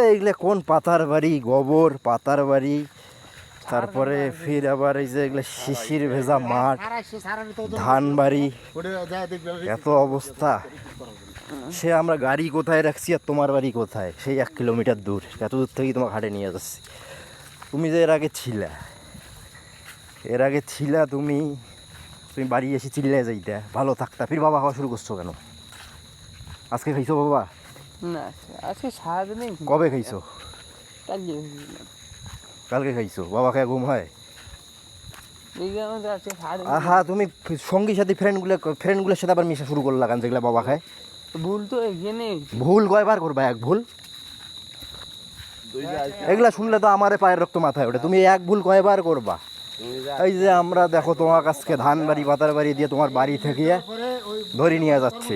এইগুলো কোন পাতার বাড়ি, গোবর পাতার বাড়ি, তারপরে ফির আবার এই যে এগুলো শিশির ভেজা মাঠ, ধান বাড়ি, এত অবস্থা। সে আমরা গাড়ি কোথায় রাখছি আর তোমার বাড়ি কোথায়, সেই 1 কিলোমিটার দূর, এত দূর থেকেই তোমাকে হাটে নিয়ে যাচ্ছি। তুমি যে এর আগে ছিলা তুমি বাড়ি এসে চিল্লায় যাইতে ভালো থাকতা, ফির বাবা খাওয়া শুরু করছো কেন? আজকে খাইছো বাবা? না আজকে সারাদিনই। কবে খাইছো? কালকে খাইছো। বাবা খায় ঘুম হয়? আহা, তুমি সঙ্গী সাথী ফ্রেন্ডগুলোর সাথে আবার মিশা শুরু করলা কেন যেগুলা বাবা খায়? ভুল তো এখানে। ভুল কয়বার করবা? এক ভুল? এগুলা শুনলে তো আমারে পায়ের রক্ত মাথায় ওঠে। তুমি এক ভুল কয়বার করবা? এই যে আমরা দেখো তোমার কাছকে ধান বাড়ি পাতার বাড়ি দিয়ে তোমার বাড়ি থেকে ধরে নিয়ে যাচ্ছি,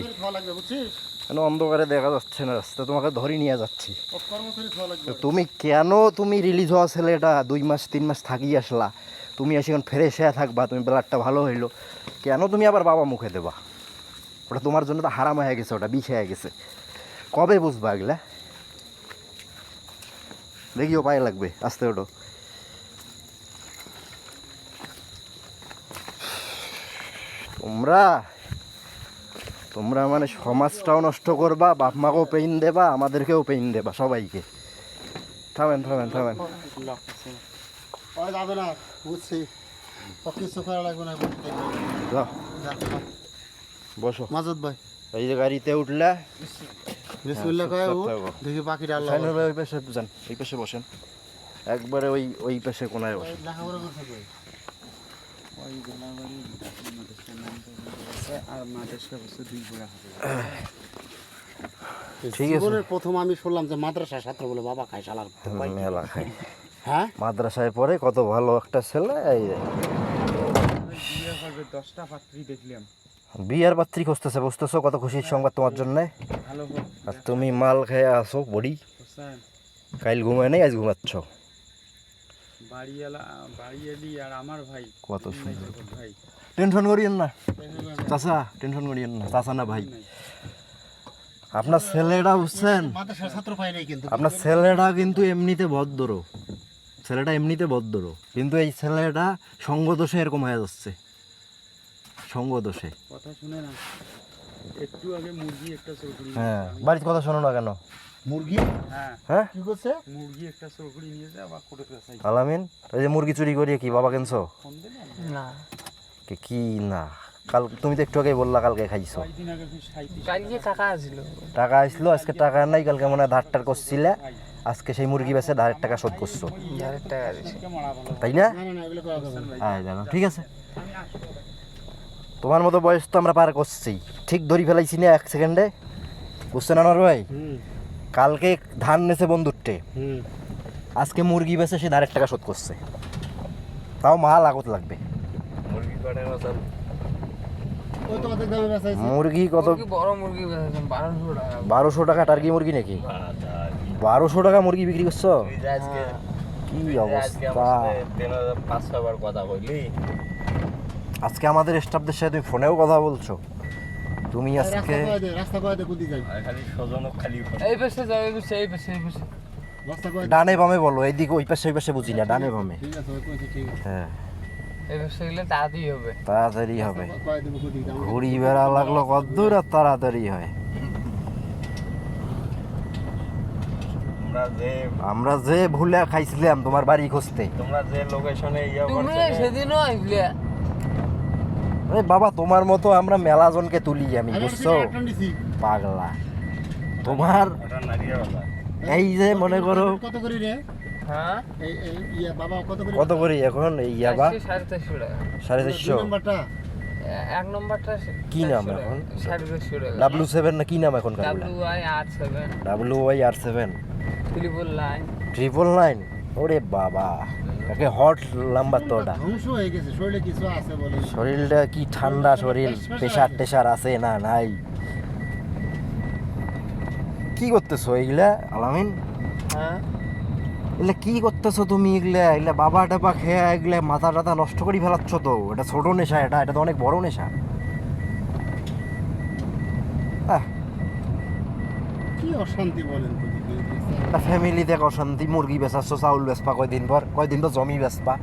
কেন অন্ধকারে দেখা যাচ্ছে না রাস্তা, তোমাকে ধরে নিয়ে যাচ্ছি। তুমি রিলিজ হওয়া ছেলেটা 2 মাস 3 মাস থাকি আসলা, তুমি এসে এখন ফ্রেশ হয়ে থাকবা, তুমি ব্লাডটা ভালো হইলো, কেন তুমি আবার বাবা মুখে দেবা? ওটা তোমার জন্য তো হারাম হয়ে গেছে, ওটা বিষ হয়ে গেছে। কবে বুঝবা এগুলা? দেখিও পায়ে লাগবে, আস্তে ওঠো। তোমরা মানে সমাজটাও নষ্ট করবা, বাপ মাকেও পেইন দেবা, আমাদেরকেও পেইন দেবা, সবাইকে। থামেন। যাবে না, বুঝছি, কিছু করা লাগবে না। বসো মাজদ ভাই, এই যে গাড়িতে উঠলা, দেখি পাখিটা ওই পাশে যান, এই পাশে বসেন, একবারে ওই পাশে কোনায় বসেন। ঠিক আছে। প্রথম আমি শুনলাম যে মাদ্রাসা ছাত্র বলে বাবা খায়, শালার মেলা খায়। হ্যাঁ, মাদ্রাসায় পড়ে, কত ভালো একটা ছেলে। এই 10টা পাত্রী দেখলাম, বিয়ার পাত্রী খুঁজতেছে, বুঝতেছো কত খুশির সংবাদ তোমার জন্য। আর তুমি মাল খেয়ে আসো বড়ি, কাল ঘুমায় নাই, আজ ঘুমাচ্ছ। বাড়িয়ালি আর আমার ভাই কত সুন্দর। টেনশন করিয়েন না চাচা, টেনশন করিয়েন না চাচা, না ভাই। আপনার ছেলেটা বুঝছেন, মাদ্রাসার ছাত্র পাই নাই কিন্তু আপনার ছেলেটা কিন্তু এমনিতে ভদ্র, কিন্তু এই ছেলেটা সঙ্গদোষে এরকম হয়ে যাচ্ছে, সঙ্গদোষে। কথা শুনে না, একটু আগে মুরগি একটা চৌকড়ি। হ্যাঁ, বাড়ির কথা শোনো না কেন? মুরগি, হ্যাঁ কি করছে? মুরগি একটা চৌকড়ি নিয়ে যায় আবার করে চাই। আলামিন, এই যে মুরগি চুরি করিয়ে কি বাবা কেনছো? না কি না, কাল তুমি তো একটু আগেই বললা কালকে খাইছো। কালকে টাকা আসলো, টাকা আসলো, আজকে টাকা নাই, কালকে মনে হয় ধারটার করছিলে, আজকে সেই মুরগি বেচে ধারের টাকা শোধ করছো, তাই না? হ্যাঁ জানো, ঠিক আছে। তোমার মতো বয়স তো আমরা পার করছি, ঠিক ধরি ফেলাইছি না 1 সেকেন্ডে, বুঝছেন আনোয়ার ভাই? কালকে ধান নেছে বন্ধুরটে, আজকে মুরগি বেচে সে ধারের টাকা শোধ করছে, তাও মাল আগত লাগবে। মুরগি কত? বড় মুরগি 1200 টাকা টার্কি মুরগি নাকি? 1200 টাকা মুরগি বিক্রি করছো? কি অবস্থা! আজকে আমাদের স্টাফদের সাথে তুমি ফোনেও কথা বলছো, তুমি আজকে ডানে বামে বলো, এইদিকে ওই পাশে বুঝি না, ডানে বামে। হ্যাঁ, তাড়াতাড়ি হবে। ঘুড়ি বেড়া লাগলো কদ্দূর, আর তাড়াতাড়ি হয়। আমরা যে ভুলে খাইছিলাম তোমার বাড়ি খুঁজতে, তোমরা যে লোকেশনে সেদিনও আসলে। আরে বাবা, তোমার মতো আমরা মেলা জনকে তুলি আমি, বুঝছো পাগলা। তোমার এই যে মনে করো কত করি এখন এই ইয়াবা? 450। 1 নম্বরটা কি নাম এখন? 450 W7 না কি নাম এখন? WY-R7 999। ওরে বাবা, একে হট নাম্বার তো ওটা। শরীরটা কি ঠান্ডা, শরীর প্রেশার আছে না নাই? কি করতেছো এইগুলা আলামিন? হ্যাঁ, এগুলা কি করতেছো তুমি? এগুলা বাবা টাবা খেয়ে এগুলা মাথা টাথা নষ্ট করে ফেলাচ্ছ তো। এটা ছোট নেশা, এটা তো অনেক বড় নেশা। কি অশান্তি বলেন তো দেখি। ফ্যামিলি দেখ অশান্তি, মুরগি বেচাচ্ছ, চাউল বেচপা কয়দিন তো জমি বেচপা,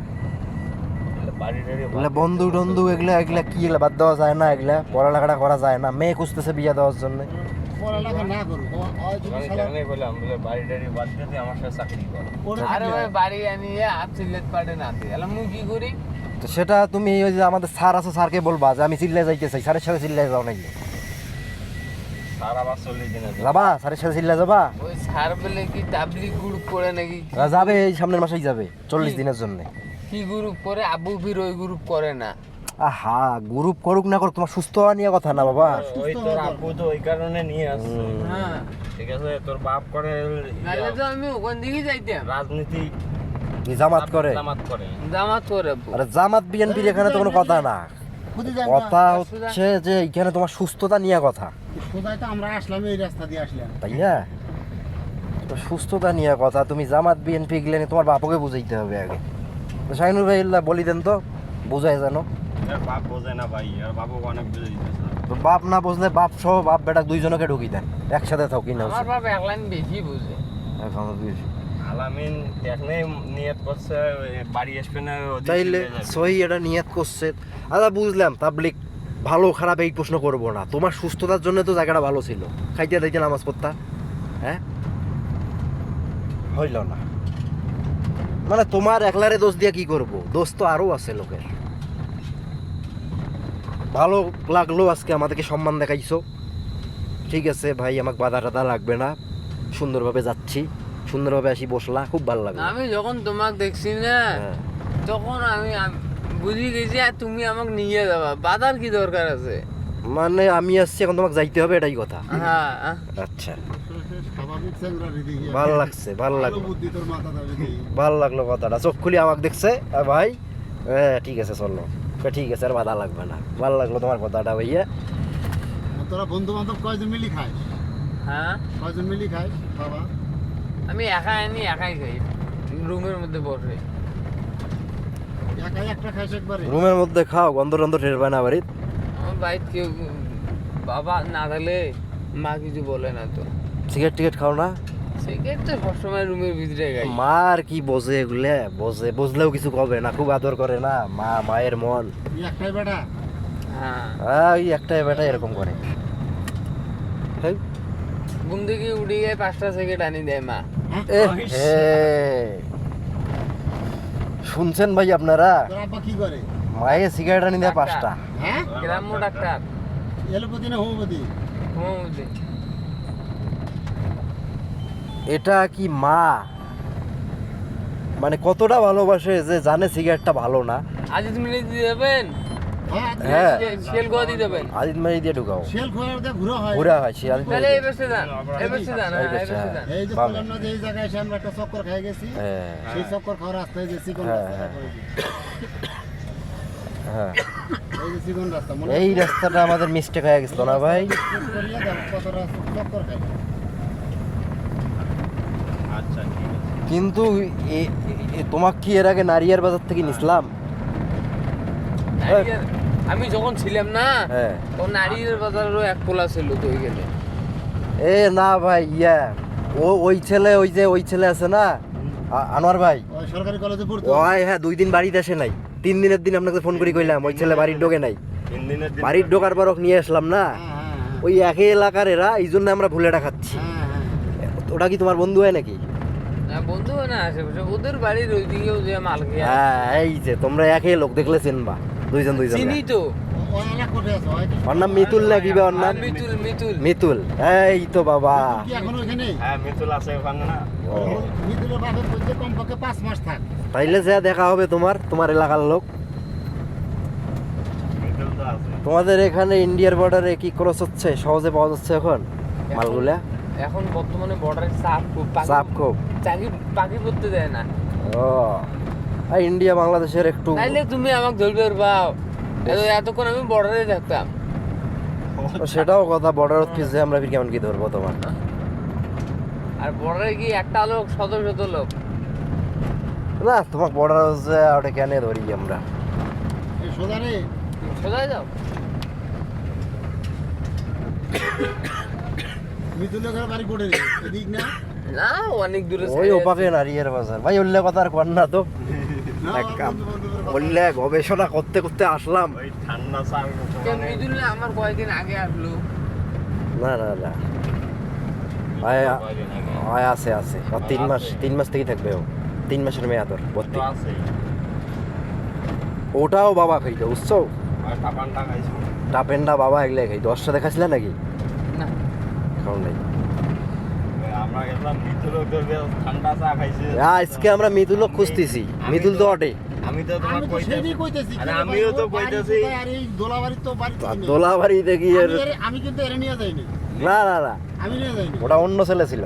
বাড়ি টাড়ি এগুলা বন্ধু টন্ধু এগুলা এগুলা কি এগুলা বাদ দেওয়া যায় না, এগুলা পড়ালেখাটা করা যায় না, মেয়ে খুঁজতেছে বিয়ে দেওয়ার জন্য। পড়ালেখা না করুক যদি শালা আমি বললাম বলে বাড়ি টাড়ি বাদ দিয়ে আমার সাথে চাকরি কর। পড়ে আরে থাকলে ভাই বাড়ি আনিয়ে আর সিলেট পাটে না দিয়ে এলাম মুই কি করি তো সেটা তুমি ওই যে আমাদের স্যার আছে, স্যারকে বলবা যে আমি চিল্লায় যাইতে চাই, স্যারের সাথে চিল্লায় যাও নাকি? সারা বার 40 দিনে যাবা স্যারের সাথে চিল্লায় যাবা? ওই সার বলে কি তাবলিগ গ্রুপ করে নাকি যাবে, এই সামনের মাসেই যাবে 40 দিনের জন্য। কি গ্রুপ করে আবু ফির ওই গ্রুপ করে না আহা, গ্রুপ করুক না করুক, তোমার সুস্থ হওয়া নিয়ে কথা না বাবা। ওই তোর আব্বু তো ওই কারণে নিয়ে আসছে। হ্যাঁ ঠিক আছে, তোর বাপ করে নাহলে তো আমি ওখান দিকে যাইতাম রাজনীতি, জামাত করে, জামাত করে। জামাত করে আব্বু। আরে জামাত বিএনপির এখানে তো কোনো কথা না, খুঁজে যান কথা হচ্ছে যে এখানে তোমার সুস্থতা নিয়ে কথা, কোথায় তো আমরা আসলাম এই রাস্তা দিয়ে আসলাম। তাই না? তো সুস্থতা নিয়ে কথা, তুমি জামাত বিএনপি গেলে তোমার বাপকে বুঝাইতে হবে আগে। তো শাহিনুর ভাই এল্লা বলি দেন তো, বুঝাই জানো? এর বাপ বোঝে না ভাই, আর বাবু অনেক বুঝে দিতেছে। তো বাপ না বুঝলে বাপ সহ বাপ বেটা দুইজনকে ঢুকি দেন, একসাথে থাকি না। আমার বাপ একলাইন বেশি বুঝে আলামিন দেখনে নিয়ত করছে বাড়ি আসবে না, ওদিকে চাইলে চলে যাবে। সহি এটা নিয়ত করছে। আচ্ছা বুঝলাম, তাবলিক ভালো খারাপ এই প্রশ্ন করবো না, তোমার সুস্থতার জন্য তো জায়গাটা ভালো ছিল, খাইতে দাইতে নামাজ পড়তা, হ্যাঁ হইল না। মানে তোমার একলারে দোষ দিয়ে কি করব, দোষ তো আরও আছে লোকের। ভালো লাগলো আজকে আমাদেরকে সম্মান দেখাইছো, ঠিক আছে ভাই, আমাকে বাধা টাধা লাগবে না, সুন্দরভাবে যাচ্ছি, সুন্দরভাবে আসি বসলা, খুব ভালো লাগলো। আমি যখন তোমাকে দেখছি না হ্যাঁ। তখন আমি বুঝি গেছি আর তুমি আমাকে নিয়ে যাবা, বাধার কি দরকার আছে? মানে আমি আসছি এখন, তোমাকে যাইতে হবে এটাই কথা। হ্যাঁ আচ্ছা, স্বাভাবিক চ্যাংরা রেডি গিয়ে ভালো লাগছে, ভালো লাগলো, বুদ্ধি তোর মাথা দাবি দিই ভালো লাগলো কথাটা, চোখ খুলে আমাকে দেখছে ভাই, হ্যাঁ ঠিক আছে চলো, ঠিক আছে আর বাধা লাগবে না, ভালো লাগলো তোমার কথাটা ভাইয়া। তোরা বন্ধু বান্ধব কয়জন মিলি খায়? হ্যাঁ কয়জন মিলি খায় বাবা? আমি একাই আনি একাই খাই রুমের মধ্যে বসে। একাই একটা খাইস একবারে? রুমের মধ্যে খাও, গন্ধ টন্ধ টের পায় না বাড়ির? আমার বাইক কেউ বাবা না থাকলে মা কিছু বলে না তো। সিগারেট টিকেট খাও না? সিগারেট তো সবসময় রুমের ভিতরে খাই। মা আর কি বোঝে এগুলা, বোঝে, বুঝলেও কিছু কবে না, খুব আদর করে না মা, মায়ের মন। এই একটাই বেটা? হ্যাঁ ওই একটাই বেটা এরকম করে। হেই, ঘুম থেকে উঠে গিয়ে 5টা সিগারেট আনি দেয় মা। এ, হে। শুনছেন ভাই আপনারা, তোর আব্বা কি করে? মায়ে সিগারেট আনি দেয় 5টা। হ্যাঁ, গ্রাম্য ডাক্তার এলোপতি না হোমিওপ্যাথি? হোমিওপ্যাথি। এটা কি মা মানে কতটা ভালোবাসে যে জানে সিগারেটটা ভালো না। আজ তুমি দিয়ে দেবেন, হ্যাঁ, সেল গোয়া দিয়ে দেবেন। আজিত মারি দিয়ে ঢুকাও, শেল খোয়ার দিয়ে ঘুরা হয়। ঘুরা হয় সে আজিত তাহলে মারি এই বসে যান, এই বসে যান, এই হ্যাঁ, এই বসে, বসে যান। এই যে বামে। বললাম না যে এই জায়গায় এসে আমরা একটা চক্কর খেয়ে গেছি, হ্যাঁ সেই চক্কর খাওয়ার রাস্তায় যে চিকন হ্যাঁ, রাস্তা হ্যাঁ। করেছি। হ্যাঁ, এই যে চিকন রাস্তা মনে এই রাস্তাটা আমাদের মিস্টেক হয়ে গেছিল না ভাই? করিয়া দেখ কত রাস্তা চক্কর খাই। আচ্ছা ঠিক আছে। কিন্তু তোমাকে কি এর আগে নারিয়ার বাজার থেকে নিছিলাম? নারিয়েল- আমি যখন ছিলাম না হ্যাঁ। তখন নারিয়ের বাজারেরও এক পোলা ছিল তো ওইখানে। এ না ভাই, ইয়া ওই ছেলে, ওই ছেলে আছে না আনোয়ার ভাই, ওই সরকারি কলেজে পড়তো। ওই হ্যাঁ 2 দিন বাড়িতে আসে নাই, 3 দিনের দিন আপনাকে ফোন করে কইলাম ওই ছেলে বাড়ির ঢোকে নাই, 3 দিনের দিন বাড়ির ঢোকার পর ওকে নিয়ে আসলাম না, হ্যাঁ, হ্যাঁ, ওই একই এলাকার এরা, এই জন্য আমরা ভুলেটা খাচ্ছি। হ্যাঁ, হ্যাঁ। ওটা কি তোমার বন্ধু হয় নাকি? না বন্ধু হয় না আশেপাশে, ওদের বাড়ির ওইদিকেও যে মাল খেয়ে হ্যাঁ, এই যে তোমরা একই লোক, দেখলে চিনবা, দুইজন চিনি তো। ওই এলাকা কোটে আছে, ওই কি- ওর নাম মিতুল না কি বা ওর নাম? মিতুল মিতুল মিতুল, এই তো বাবা। কি এখন ওইখানে? হ্যাঁ মিতুল আছে ওখানে না। ও, মিতুলের বাপের বলছে কমপক্ষে 5 মাস থাক। তাইলে যা দেখা হবে তোমার এলাকার লোক। মিতুল তো আছে। তোমাদের এখানে ইন্ডিয়ার বর্ডারে কি ক্রস হচ্ছে, সহজে পাওয়া যাচ্ছে এখন মালগুলা? এখন বর্তমানে বর্ডারে চাপ খুব, পাখি- চাপ খুব। পাখি পড়তে দেয় না। ও, আর ইন্ডিয়া বাংলাদেশের একটু, তাইলে তুমি আমাকে ধরবে পাও, এতক্ষণ আমি বর্ডারে থাকতাম। সেটাও কথা, বর্ডার অফিসে আমরা ফির কেমন কি ধরবো তোমার? আর বর্ডারে কি একটা লোক, শত শত লোক। না, তোমার বর্ডার হচ্ছে ওটা কেন ধরি আমরা? এই সোজা রে, সোজা যাও। মিতুলের ঘর বাড়ি পড়ে এদিক না না অনেক দূরে ওই side ওপাকে আছে। নারিয়ের বাজার ভাই উল্লে কথা আর কর না তো না, এক কাম বন্ধু-বান্ধবের কথা। বললে গবেষণা করতে করতে আসলাম ওই ঠান্ডা চার কেন মিদুল না আমার কয়েকদিন আগে আসলো না না না আয় আছে আছে আর 3 মাস থেকে থাকবে ও 3 মাসের মেয়াদ ওর ভর্তি আছে ওটাও বাবা খাইতো বুঝছো আর টাপানটা খাইছো টাপেন্ডা বাবা এগুলো খাই 10টা দেখাছিলেন নাকি না খাও নাই আমরা গেলাম মিতুলক ধরবে ঠান্ডা চা খাইছে আজকে আমরা মিতুলক খুঁজতেছি মিতুল তো অটে আমি তো তোমার আমি তো সেটাই কইতেছি কইতেছি আরে কিন্তু আমিও ভাই, তো ওর বাড়ি কইতেছি। কোথায়? আর এই দোলাবাড়ি তো বাড়ি থেকে নেই। দোলাবাড়ি দেখি এর আমি কিন্তু এর নিয়ে যাইনি না না না আমি নিয়ে যাইনি ওটা অন্য ছেলে ছিল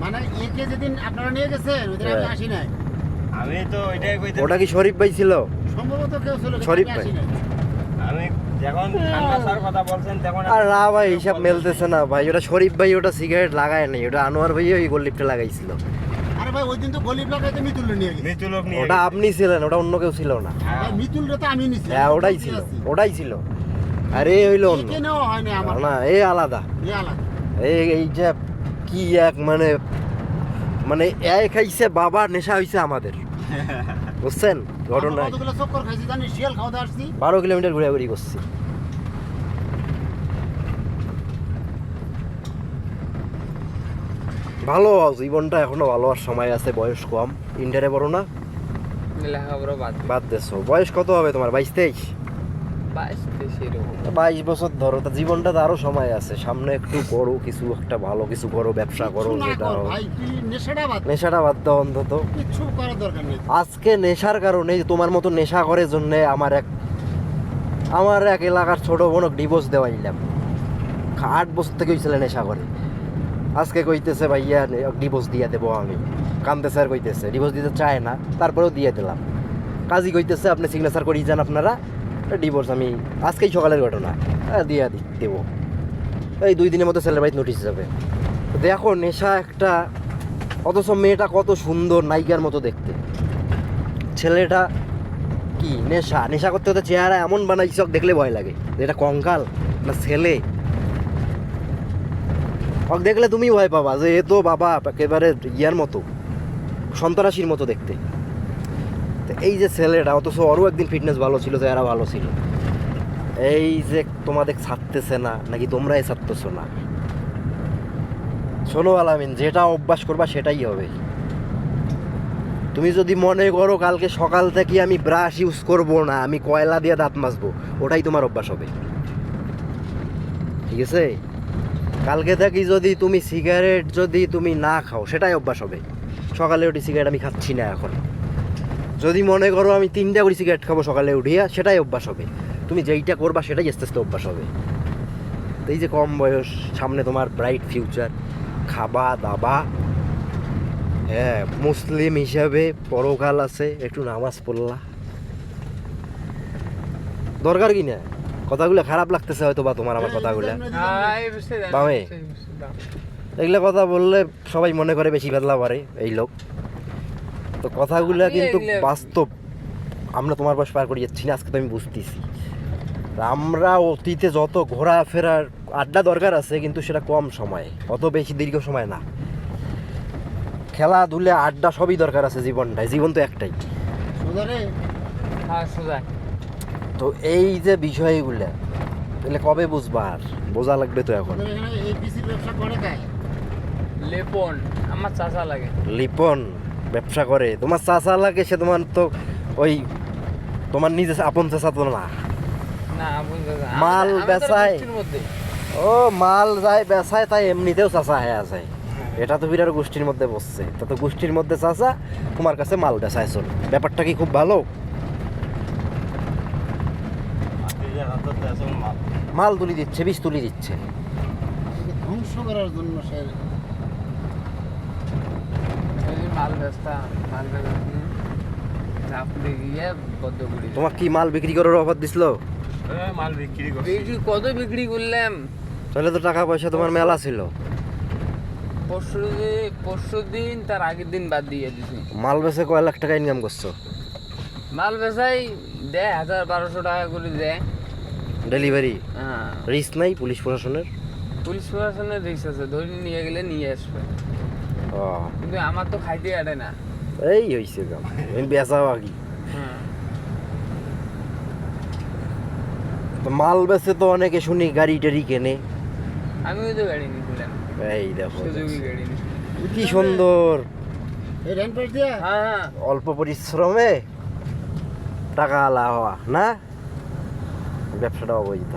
মানে একে যেদিন আপনারা নিয়ে গেছেন ওইদিন আমি হ্যাঁ। আসি নাই আমি তো ওইটাই কইতেছি ওটা কি শরীফ ভাই ছিল সম্ভবত কেউ ছিল কিন্তু শরীফ আমি ভাই। আসি নাই। আমি যখন ঠান্ডা চার কথা বলছেন তখন আর না ভাই হিসাব মেলতেছে না ভাই ওটা শরীফ ভাই ওটা সিগারেট লাগায় নাই ওটা আনোয়ার ভাই ওই গোল লিফটে লাগাইছিল আরে ভাই ওই দিন তো গলিপ লাগাইতে মিতুল নিয়ে গেছি মিতুলক নিয়ে ওটা আপনি ছিলেন ওটা অন্য কেউ ছিল না ভাই মিতুলটা তো আমি নিছি হ্যাঁ ওটাই ছিল ওটাই ছিল আরে হইলো অন্য একে নেওয়া হয়নি আমার না এই আলাদা এ আলাদা এই যে কি এক মানে মানে এ খাইছে বাবা নেশা হইছে আমাদের বুঝছেন ঘটনা আমরা কতগুলো চক্কর খাইছি জানি শিয়াল খাওয়া দাওয়া আসছি 12 কিলোমিটার ঘুরাঘুরি করছি ভালো হও, জীবনটা এখনো ভালো হওয়ার সময় আছে বয়স কম ইন্টারে বড় না লেখাপড়া বাদ দেছো বয়স কত হবে তোমার 22-23 সেরকম 22 বছর ধরো তা জীবনটা তো আরো সময় আছে সামনে একটু করো কিছু একটা ভালো কিছু করো ব্যবসা করো কিচ্ছু না যেটা কর হোক। ভাই তুই নেশাটা বাদ নেশাটা বাদ দাও অন্তত কিচ্ছু করার দরকার নেই আজকে নেশার কারণে তোমার মতো নেশা করে জন্য আমার এক এলাকার ছোট বোন ডিভোর্স দেওয়াইলাম 8 বছর থেকে ওই ছেলে নেশা করে আজকে কইতেছে ভাইয়া ডিভোর্স দিয়ে দেবো আমি কান্দে স্যার কইতেছে ডিভোর্স দিতে চায় না তারপরেও দিয়ে দিলাম কাজী কইতেছে আপনি সিগনেচার করিয়ে যান আপনারা ডিভোর্স আমি আজকেই সকালের ঘটনা দিয়ে দেবো এই 2 দিনের মধ্যে ছেলের বাড়িতে নোটিশ যাবে তো দেখো নেশা একটা অথচ মেয়েটা কত সুন্দর নায়িকার মতো দেখতে ছেলেটা কি নেশা করতে হতে চেহারা এমন বানাইছ দেখলে ভয় লাগে যে এটা কঙ্কাল না ছেলে ওকে দেখলে তুমি ভয় পাবা যে এ তো বাবা একেবারে ইয়ার মতো সন্ত্রাসীর মতো দেখতে তো এই যে ছেলেটা অথচ আরও একদিন ফিটনেস ভালো ছিল চেহারা ভালো ছিল এই যে তোমাদের ছাড়তেছে না নাকি তোমরাই ছাড়তেছো না শোনো আলামিন যেটা অভ্যাস করবা সেটাই হবে তুমি যদি মনে করো কালকে সকাল থেকে আমি ব্রাশ ইউজ করব না আমি কয়লা দিয়ে দাঁত মাজবো ওটাই তোমার অভ্যাস হবে ঠিক আছে কালকে থেকে যদি তুমি সিগারেট যদি তুমি না খাও সেটাই অভ্যাস হবে সকালে উঠি সিগারেট আমি খাচ্ছি না এখন যদি মনে করো আমি 3টা করে সিগারেট খাবো সকালে উঠিয়া সেটাই অভ্যাস হবে তুমি যেইটা করবা সেটাই আস্তে আস্তে অভ্যাস হবে তো এই যে কম বয়স সামনে তোমার ব্রাইট ফিউচার খাবা দাবা হ্যাঁ মুসলিম হিসাবে পরকাল আছে একটু নামাজ পড়লা দরকার কি না কথাগুলো খারাপ লাগতেছে হয়তো বা তোমার আমার কথাগুলো বামে। এগুলো কথা বললে সবাই মনে করে বেশি বেদলা পারে এই লোক তো কথাগুলো আমি কিন্তু এগুলা- বাস্তব আমরা তোমার বয়স পার করে যাচ্ছি না আজকে তো আমি বুঝতেছি আমরা অতীতে যত ঘোরাফেরার আড্ডা দরকার আছে কিন্তু সেটা কম সময় অত বেশি দীর্ঘ সময় না খেলাধুলা আড্ডা সবই দরকার আছে জীবনটায় জীবন তো একটাই সোজা রে হ্যাঁ সোজা তো এই যে বিষয়গুলো তাহলে কবে বুঝবা আর বোঝা লাগবে তো এখন আমাদের এখানে এই পিসির ব্যবসা করে গায় লেপন আমার চাচা লাগে লিপন ব্যবসা করে তোমার চাচা লাগে সে তোমার তো ওই তোমার নিজে আপন চাচা তো না না বুঝতে মাল বেচায়। মধ্যে ও মাল যায় বেচায় তাই এমনিতেও চাচা হয়ে আছে এটা তো বিরাট গোষ্ঠীর মধ্যে বসছে তা তো গোষ্ঠীর মধ্যে চাচা তোমার কাছে মাল বেচায় চল ব্যাপারটা কি খুব ভালো মাল তুলি দিচ্ছে বীজ তুলি দিচ্ছে একে ধ্বংস করার জন্য সে ওই যে মাল বেচতা মাল বেচতে ঝাপড়ে গিয়ে বদ্ধ করি তোমার কি মাল বিক্রি করার অফার দিছিল মাল বিক্রি করছি বিক্রি কত বিক্রি করলাম তাহলে তো টাকা পয়সা তোমার মেলা ছিল পরশু দিন তার আগের দিন বাদ দিয়ে দিছি মাল বেচে কয় লাখ টাকা ইনকাম করছো মাল বেচাই দেয় 1000-1200 টাকা করে দেয় ডেলিভারি হ্যাঁ রিস্ক নাই পুলিশ প্রশাসনের পুলিশ প্রশাসনের রিক্স আছে, ধরে নিয়ে গেলে নিয়ে আসবে, ও, কিন্তু আমার তো খাইতে আটে না। এই হইছে কাম, এই বেচা বাকি। হ্যাঁ, তো মাল বেচে তো অনেকে শুনি গাড়ি টাড়ি কেনে। আমিও তো গাড়ি নিয়েছিলাম, এই দেখো সুজুকি গাড়ি নিয়েছিলাম। কি সুন্দর, এই রেন্ট পেট দিয়া হ্যাঁ হ্যাঁ, অল্প পরিশ্রমে টাকা আলা হওয়া না, ব্যবসাটা অবৈধ।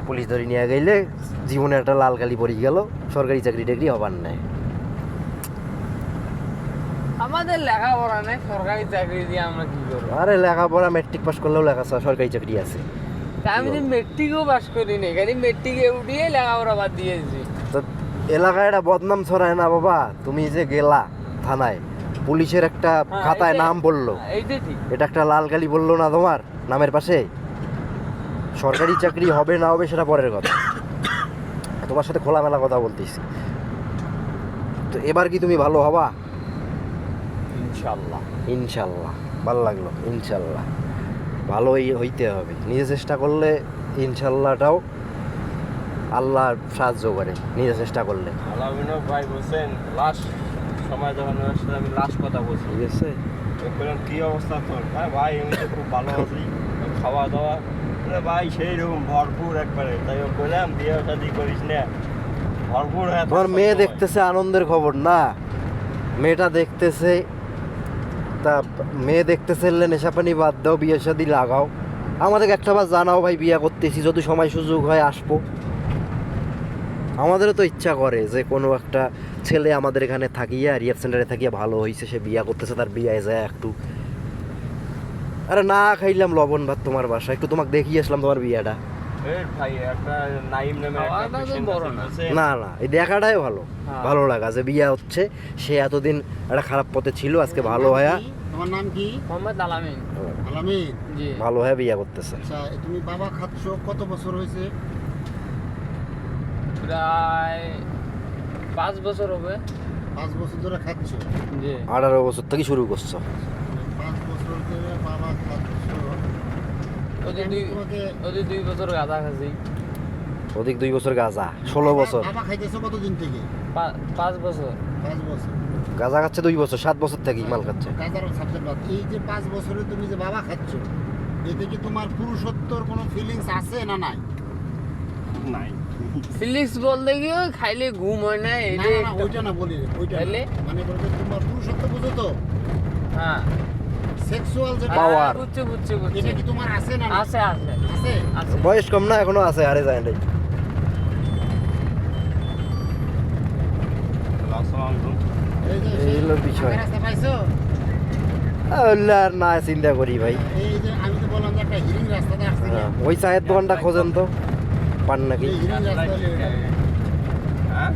পুলিশ ধরে নিয়ে গেলে জীবনে একটা লাল কালি পড়ে গেল, সরকারি চাকরি টাকরি হবার নাই। আমাদের লেখাপড়া নেই, সরকারি চাকরি দিয়ে আমরা কি করবো? আরে লেখাপড়া মেট্রিক পাস করলেও সরকারি চাকরি আছে। তা আমি তো মেট্রিকও পাস করিনি, খালি মেট্রিকে উঠিয়ে লেখাপড়া বাদ দিয়েছি। তো এলাকায় একটা বদনাম ছড়ায় না বাবা, তুমি যে গেলা থানায়, পুলিশের একটা হ্যাঁ, খাতায় এইটাই- নাম বললো, এইটাই ঠিক। এটা একটা লাল কালি বললো না তোমার নামের পাশে? সরকারি চাকরি হবে না হবে সেটা পরের কথা, তোমার সাথে খোলামেলা কথা বলতেছি। তো এবার কি তুমি ভালো হবা? ইনশাল্লাহ। ইনশাল্লাহ, ভালো লাগলো, ইনশাল্লাহ ভালোই হইতে হবে। নিজে চেষ্টা করলে ইনশাল্লাহটাও আল্লাহ সাহায্য করে, নিজে চেষ্টা করলে। আলামিনও ভাই বলছেন লাস্ট সময় যখন ওর সাথে আমি লাস্ট কথা বলছি, ঠিক আছে, বললাম কি অবস্থা তোর? হ্যাঁ ভাই আমি তো খুব ভালো আছি, খাওয়া দাওয়া বলে ভাই সেই রকম ভরপুর একবারে। তাই ও বললাম বিয়ে শাদি করিস না, ভরপুর হ্যাঁ। তোমার মেয়ে দেখতেছে আনন্দের খবর না, মেয়েটা দেখতেছে, তা মেয়ে দেখতেছে নেশা পানি বাদ দাও, বিয়ে শাদি লাগাও। আমাদেরকে একটা বার জানাও ভাই, বিয়ে করতেছি, যদি সময় সুযোগ হয় আসবো। আমাদেরও তো ইচ্ছা করে যে কোনো একটা ছেলে আমাদের এখানে থাকিয়া, রিয়ার সেন্টারে থাকিয়া ভালো হয়েছে, সে বিয়া করতেছে, তার বিয়ে যায় একটু। আরে না খাইলাম লবণ ভাত তোমার বাসা, একটু তোমাকে দেখিয়ে আসলাম তোমার বিয়েটা। এই ভাই একটা নাইম নামে একটা খাওয়াটা তো patient বড় আছে, না। বলছে, না না, এই দেখাটাই ভালো, হ্যাঁ। ভালো লাগা যে বিয়া হচ্ছে, সে এতদিন একটা খারাপ পথে ছিল, আজকে ভালো হয়া, তোমার নাম কি? মোহাম্মদ আলামিন। আলামিন। জি, ভালো হয়ে বিয়া করতেছে। আচ্ছা, তুমি বাবা খাচ্ছ কত বছর হয়েছে? প্রায় 5 বছর হবে। 5 বছর ধরে খাচ্ছ। জি, 18 বছর থেকে শুরু করছো। 5 বছর ধরে বাবা খাচ্ছ। ওদের আমি দুই তোমাকে ওদের 2 বছর গাঁদা খাচ্ছি। অধিক 2 বছর গাঁজা, 16 বছর বাবা খাইতেছো কতদিন থেকে? 5 বছর। 5 বছর। গাঁজা খাচ্ছে 2 বছর, 7 বছর থেকে মাল খাচ্ছে। কাজার সাবজেক্ট বাদ। এই যে 5 বছরে তুমি যে বাবা খাচ্ছ, এতে কি তোমার পুরুষত্বর কোনো ফিলিংস আছে না নাই? নাই ফিলিক্স বলতে কি ওই খাইলে ঘুম হয় না, না এটাই না, একটা- ওইটা না বলি, ওইটা না। তাহলে? মানে বলতে তোমার পুরুষত্ব বুঝো তো, হ্যাঁ, সেক্সুয়াল যেটা, Power. বুঝছি বুঝছি বুঝছি। এটা কি তোমার আছে না নাই? আছে আছে আছে। আছে। বয়স কম না, এখনো আছে, আরে যায় নাই। আসসালামু আলাইকুম। এই যে এই হলো বিষয়। রাস্তা পাইছো? আর না চিন্তা করি ভাই। এই যে আমি তো বললাম যে একটা হিরিং রাস্তাতে আসছি না, হ্যাঁ, ওই চায়ের দোকানটা খোঁজেন তো, পান নাকি? এই হিরিং রাস্তা হলে ওইটা। হ্যাঁ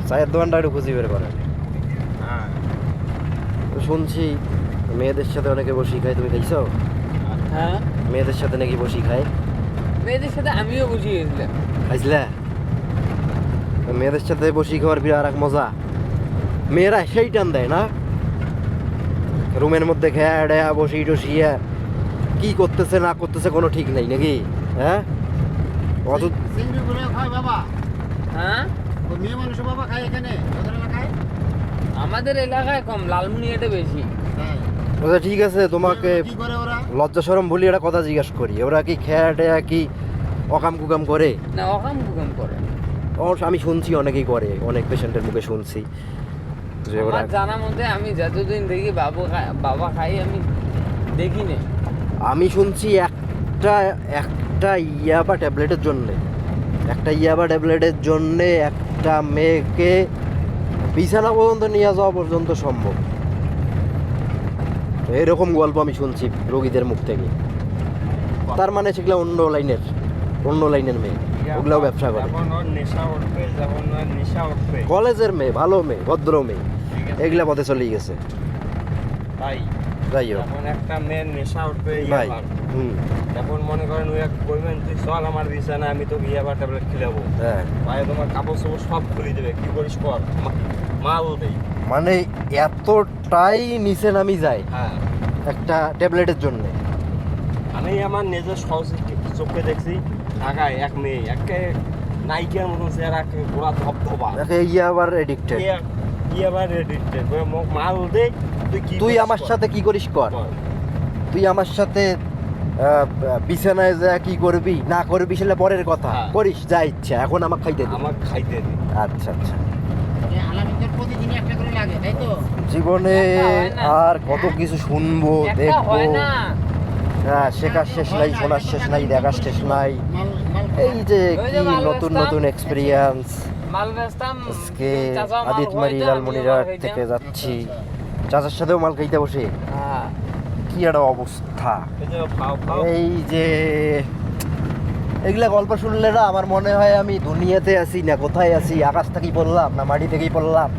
চায়ের দোকানটা একটু খুঁজি বের করেন। হ্যাঁ তো শুনছি মেয়েদের সাথে অনেকে বসি খায়, তুমি দেখছো? হ্যাঁ, মেয়েদের সাথে নাকি বসি খায়, মেয়েদের সাথে আমিও বুঝিয়ে গেছিলাম। খাইছিলা? তো মেয়েদের সাথে বসি খাওয়ার বিরাট এক মজা, মেয়েরা সেই টান দেয় না, রুমের মধ্যে খেয়া ডেয়া বসি টসিয়া কি করতেছে না করতেছে কোনো ঠিক নেই নাকি? হ্যাঁ, অত চিংড়ি গুলো খায় বাবা, হ্যাঁ, ওই মেয়ে মানুষের বাবা খায় এখানে ওদের এলাকায়? আমাদের এলাকায় কম, লালমনিয়াতে বেশি। তাই? আচ্ছা ঠিক আছে, তোমাকে কি করে ওরা? লজ্জা শরম বলি একটা কথা জিজ্ঞাসা করি, ওরা কি খেয়া টেয়া কি অকাম কুকাম করে? না, অকাম কুকাম করে। আমি শুনছি অনেকেই করে, অনেক পেশেন্টের মুখে শুনছি যে ওরা, আমার জানা মতে আমি যতদিন দেখি বাবা খাই আমি দেখি না। আমি শুনছি একটা একটা ইয়াবা ট্যাবলেটের জন্যে, একটা ইয়াবা ট্যাবলেটের জন্যে একটা মেয়েকে বিছানা পর্যন্ত নিয়ে যাওয়া পর্যন্ত সম্ভব। তো এরকম গল্প আমি শুনছি রোগীদের মুখ থেকে। তার মানে সেগুলো অন্য লাইনের মেয়ে, ওগুলাও ব্যবসা করে। যখন ওর নেশা উঠবে, যখন ওর নেশা উঠবে, কলেজের মেয়ে, ভালো মেয়ে, ভদ্র মেয়ে, ঠিক আছে এগুলা পথে চলে গেছে। ভাই, যাই হোক যখন একটা মেয়ের নেশা উঠবে ভাই, ইয়াবার, হুম, তখন মনে করেন ওই এক কইবেন তুই চল আমার বিছানা, আমি তো ইয়াবার ট্যাবলেট খেলাবো, হ্যাঁ, ভাই তোমার কাপড় চোপড় সব খুলে দেবে, কি করিস কর, মাল দেই। মানে এতটাই নিচে নামি যায় হ্যাঁ, একটা ট্যাবলেটের জন্য। আমি আমার নিজের চোখে দেখছি, ঢাকায় এক মেয়ে একে নায়িকার মতন সে একে গোড়া ধপধপা দেখে ইয়ে আবার এডিক্টেড। কি আবার রেডিটেড মাল দে তুই আমার সাথে কি করিস কর, তুই আমার সাথে বিছানায় যা কি করবি না করবি সেটা পরের কথা, হ্যাঁ। করিস যা ইচ্ছা, এখন আমাকে খাইতে দে। আমার খাইতে দে। আচ্ছা আচ্ছা, আলামিনদের প্রতিদিনই একটা করে লাগে তাই তো? জীবনে একটা হয় না। আর কত কিছু শুনবো একটা দেখবো, হয় না। হ্যাঁ শেখার শেষ নাই, শোনার শেষ নাই, দেখার শেষ নাই। এই যে ওই কি যে মাল নতুন বেচতাম। নতুন এক্সপিরিয়েন্স। মাল বেচতাম, আজকে চাচা মাল আদিতমারি খাইতাম, লালমনিরহাট আমিও মাল থেকে খাইতাম। যাচ্ছি, চাচার সাথেও মাল খাইতে বসে। হ্যাঁ। কি একটা অবস্থা, এই যে খাও খাও এই যে এগুলা গল্প শুনলে না আমার মনে হয় আমি দুনিয়াতে আছি না কোথায় আছি, আকাশ থেকেই পড়লাম না মাটি থেকেই পড়লাম।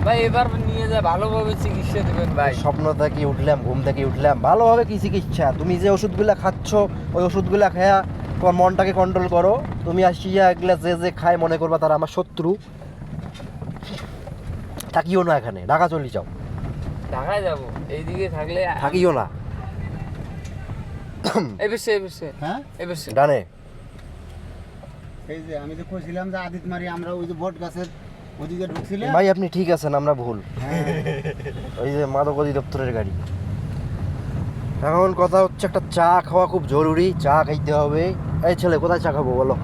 ভাই এবার নিয়ে যা ভালোভাবে চিকিৎসা দেবেন ভাই। স্বপ্ন থেকে উঠলাম, ঘুম থেকে উঠলাম, ভালোভাবে কি চিকিৎসা? তুমি যে ওষুধগুলা খাচ্ছ ওই ওষুধগুলা খেয়া তোমার মনটাকে কন্ট্রোল করো। তুমি আসিয়া এগুলা যে যে খায় মনে করবা তারা আমার শত্রু, থাকিও না এখানে, ঢাকা চলে যাও, ঢাকায় যাবো, এইদিকে থাকলে থাকিও না। এবেছে হ্যাঁ এবেছে। ডানে এই যে আমি যে কইছিলাম যে আদিতমারি আমরা ওই যে বট গাছের ওদিকে ঢুকছিলাম। ভাই আপনি ঠিক আছেন, আমরা ভুল। ওই যে মাদক অধিদপ্তরের গাড়ি। এখন কথা হচ্ছে একটা চা খাওয়া খুব জরুরি, চা খাইতে হবে। এই ছেলে কোথায় চা খাবো বলো,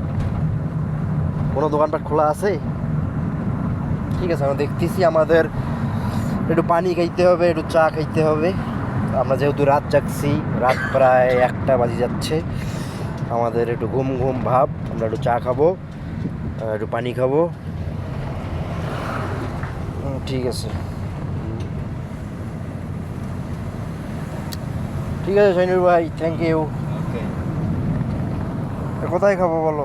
কোনো দোকানপাট খোলা আছে? ঠিক আছে আমরা দেখতেছি, আমাদের একটু পানি খাইতে হবে, একটু চা খাইতে হবে। আমরা যেহেতু রাত জাগছি, রাত প্রায় 1টা বাজে যাচ্ছে, আমাদের একটু ঘুম ঘুম ভাব, আমরা একটু চা খাবো, একটু পানি খাবো। ঠিক আছে, ঠিক আছে শাইনুর ভাই, থ্যাংক ইউ। ওকে কোথায় খাবো বলো?